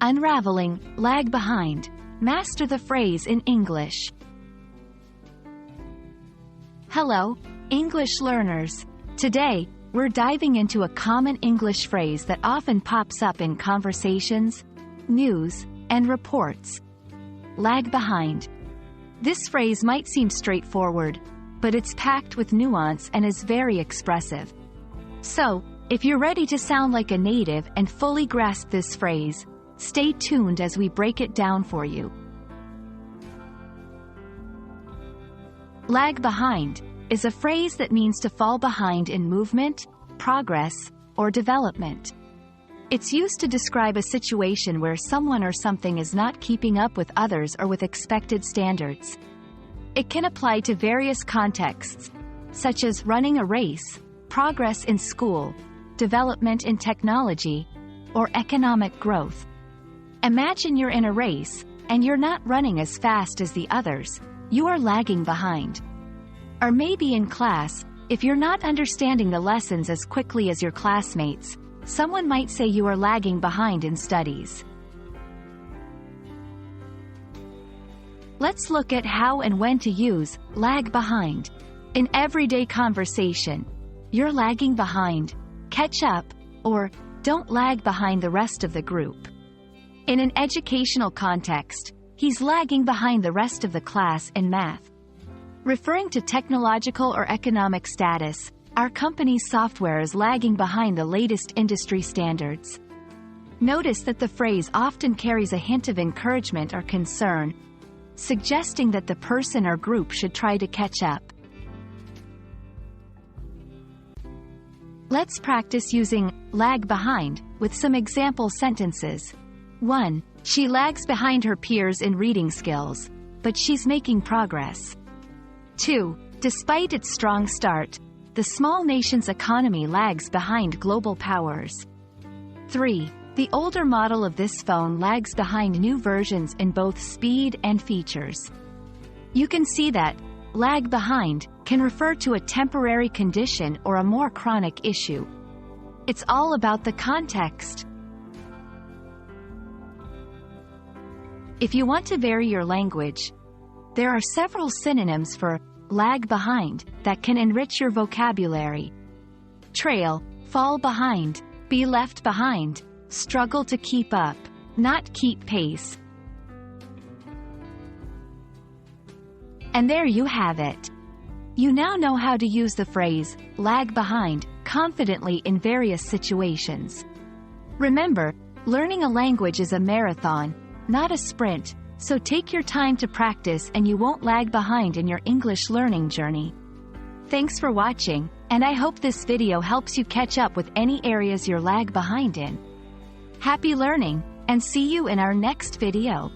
Unraveling Lag Behind. Master the phrase in English. Hello, English learners. Today, we're diving into a common English phrase that often pops up in conversations, news, and reports. Lag behind. This phrase might seem straightforward, but it's packed with nuance and is very expressive. So, if you're ready to sound like a native and fully grasp this phrase, stay tuned as we break it down for you. Lag behind is a phrase that means to fall behind in movement, progress, or development. It's used to describe a situation where someone or something is not keeping up with others or with expected standards. It can apply to various contexts, such as running a race, progress in school, development in technology, or economic growth. Imagine you're in a race, and you're not running as fast as the others. You are lagging behind. Or maybe in class, if you're not understanding the lessons as quickly as your classmates, someone might say you are lagging behind in studies. Let's look at how and when to use lag behind. In everyday conversation, you're lagging behind, catch up, or don't lag behind the rest of the group. In an educational context, he's lagging behind the rest of the class in math. Referring to technological or economic status, our company's software is lagging behind the latest industry standards. Notice that the phrase often carries a hint of encouragement or concern, suggesting that the person or group should try to catch up. Let's practice using lag behind with some example sentences. 1. She lags behind her peers in reading skills, but she's making progress. 2. Despite its strong start, the small nation's economy lags behind global powers. 3. The older model of this phone lags behind new versions in both speed and features. You can see that lag behind can refer to a temporary condition or a more chronic issue. It's all about the context. If you want to vary your language, there are several synonyms for lag behind that can enrich your vocabulary. Trail, fall behind, be left behind, struggle to keep up, not keep pace. And there you have it. You now know how to use the phrase lag behind confidently in various situations. Remember, learning a language is a marathon, not a sprint, so take your time to practice and you won't lag behind in your English learning journey. Thanks for watching, and I hope this video helps you catch up with any areas you're lag behind in. Happy learning, and see you in our next video.